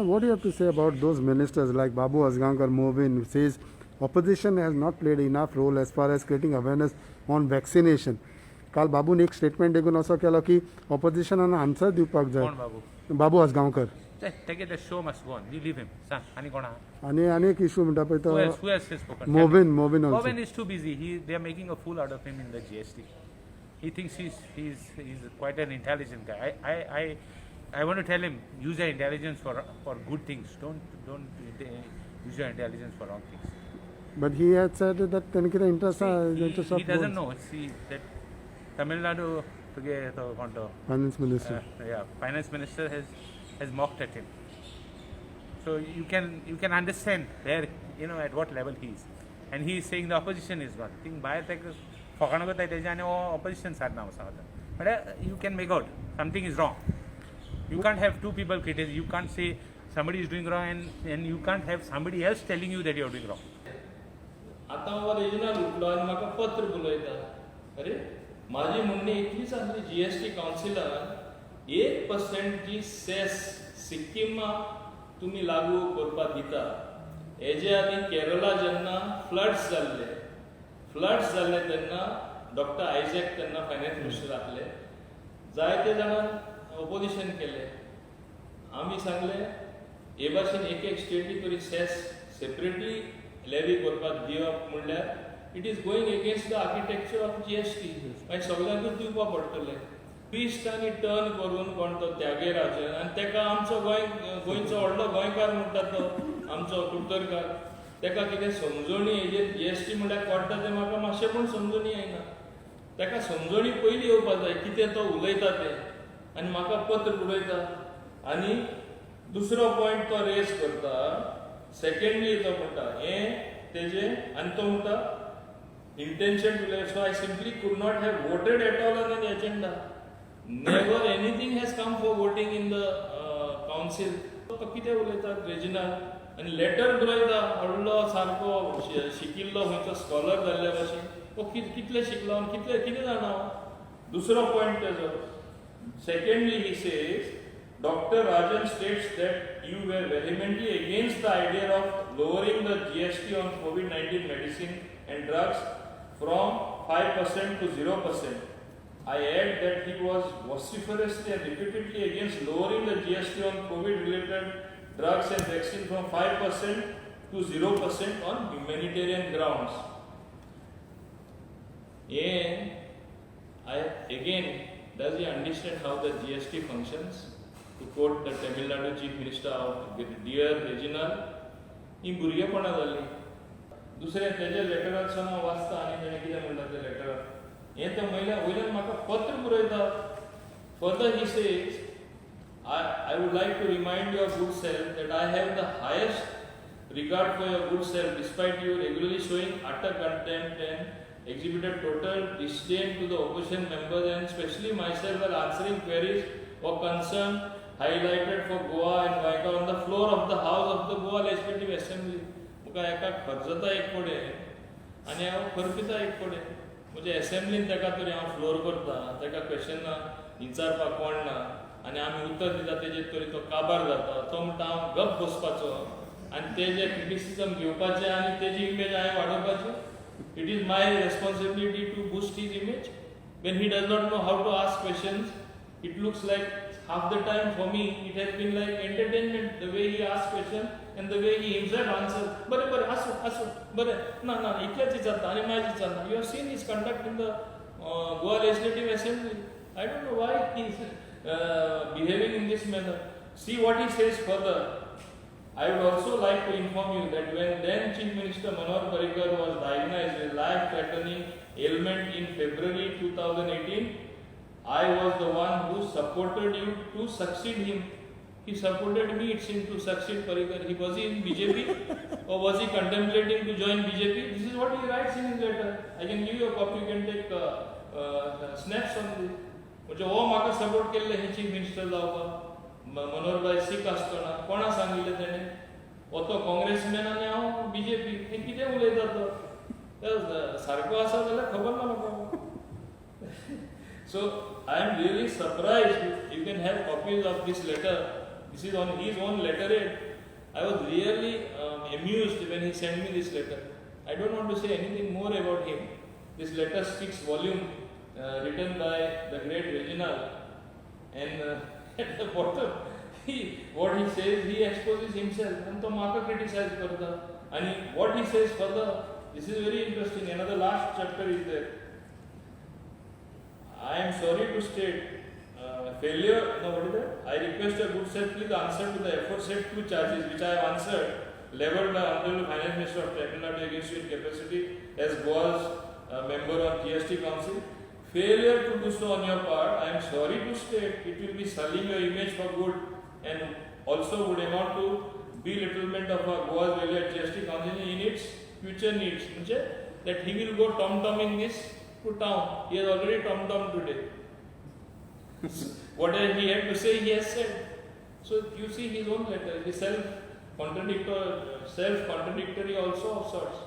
what do you have to say about those ministers like Babu Asgankar Movin, who says opposition has not played enough role as far as creating awareness on vaccination? काल बाबून एक statement देखून असो केलो की ऑपोजिशनान answer दिवपाक जाय. कोण बाबू? बाबू आसगांवकर. तेगे ते show must go on. You leave him. सांग आनी कोण आहा? आणि एक इशू म्हणटा पळय तो who has spoken? Mobin also. Movin is too busy. They are making a fool out of him in the GST. He thinks he's quite an intelligent guy. I want to tell him, use your intelligence for good things. Don't use your intelligence for wrong things. But he had said that he doesn't know. See that Tamil Nadu finance minister. Finance minister has mocked at him. So you can understand where, at what level he is, and he is saying the opposition is gone. Think biotech opposition side now. But you can make out something is wrong. You can't have two people criticizing. You can't say somebody is doing wrong and you can't have somebody else telling you that you are doing wrong. आता हांव regional उठलो आनी म्हाका पत्र बरयता. अरे म्हाजी म्हणणी इतली जाली GST कावन्सिलान 1% जी सेस सिक्किमा तुमी लागू करपाक दिता. हेजे आनी केरला जेन्ना फ्लड्स जाल्ले तेन्ना डॉक्टर आयझॅक तेन्ना फायनान्स मिनिस्टर आसले. जायते जाणां ऑपोजिशन केले. आमी सांगले हे भाशेन एक स्टेटी तरी सेस सेपरेटली लेवी करपाक दिवप म्हणल्यार it is going against the architecture of GST. मागीर सगळ्यांकूच दिवपा पडटलें. ट्विस्ट आनी टर्न करून कोण तो त्यागेराजन आनी तेका आमचो गोंयचो व्हडलो गोंयकार म्हणटा तो आमचो कुडतरकार, तेका कितें समजणी हेजेर GST म्हणल्यार पडटा तें म्हाका मातशें पूण समजणी येना. तेका समजणी पयलीं येवपा जाय कितें तो उलयता तें, आनी म्हाका पत्र बरयता आनी दुसरो पॉयंट तो रेज करता. सेकंडली तो म्हणटा हें तेजें आनी तो म्हणटा intention to. So I simply could not have voted at all on an agenda. Never anything has come for voting in the council. तो कितें उलयता रिजनल आनी लेटर बरयता व्हडलो सारको शिकिल्लो खंयचो स्कॉलर जाल्ल्या भशेन. तो कितले शिकलो आनी कितें जाणा. दुसरो पॉयंट तेजो. Secondly, he says, Dr. Rajan states that you were vehemently against the idea of lowering the GST on COVID-19 medicine and drugs from 5% to 0%. I add that he was vociferously and repeatedly against lowering the GST on COVID-related drugs and vaccine from 5% to 0% on humanitarian grounds. And again, does he understand how the GST functions? To quote the Tamil Nadu Chief Minister of Dear Regional, ही भुरगेपणा जाल्ली. दुसरें तेजे लेटरांतसून हांव वाचता आनी तेणें कितें म्हणटा तें लेटरान. हें तें वयल्यान म्हाका पत्र बरयता. Further he says, I would like to remind your good self that I have the highest regard for your good self despite you regularly showing utter contempt and exhibited total disdain to the opposition members and especially myself while answering queries or concern highlighted for Goa and Goenka on the floor of the House of the Goa Legislative Assembly. मुका एका खर्चता एक पडे आनी हांव खर्पिता एक पडे. म्हज्या एसेंब्लीन तेका तरी हांव फ्लोर करता, तेका क्वेश्चनां विचारपाक कोण ना आनी आमी उत्तर दिता तेजेर तरी तो काबार जाता. तो म्हणटा हांव गप बसपाचो आनी तेजे क्रिटिसिजम घेवपाचें आनी तेजी इमेज हांवें वाडोवपाची. It is my responsibility to boost his image. When he does not know how to ask questions, it looks like half the time for me it has been like entertainment, the way he asks questions and the way he himself answers. Bare asu bare na itleच विचारता आणि माझी विचारना. You have seen his conduct in the Goa Legislative Assembly. I don't know why he is behaving in this manner. See what he says further. I would also like to inform you that when then Chief Minister Manohar Parrikar was diagnosed with life-threatening ailment in February 2018, I was the one who supported you to succeed him. He supported me, it seemed, to succeed Parrikar. Was he in BJP or was he contemplating to join BJP? This is what he writes in his letter. I can give you a copy, you can take snaps on this. म्हणजे हो म्हाका support केल्ले हे chief minister जावपाक. मनोहरभाई सीख आसतना कोणा सांगिल्लें तेणें? हो तो काँग्रेसमॅन आनी हांव BJP. हे कितें उलयता तो? सारको आसा जाल्यार खबर ना म्हाका. So I am really surprised. You can have copies of this letter This is on his own letterhead. I was really amused when he sent me this letter. I don't want to say anything more about him. This letter speaks volume, written by the great Reginald, and at the bottom, what he says, he exposes himself. And to Maka criticize further. And what he says further, this is very interesting. Another last chapter is there. I am sorry to state, I request your good sir, please answer to the aforesaid two charges which I have answered, leveled by Honorable Finance Minister of Tamil Nadu against you in capacity as Goa's member on GST Council. Failure to do so on your part, I am sorry to state, it will be sullying your image for good and also would amount to belittlement of Goa's value at GST Council in its future needs. That he will go tom-tomming this to town. He has already tom-tommed today. Whatever he had to say, he has said. So you see his own letter, he self-contradictory also of sorts.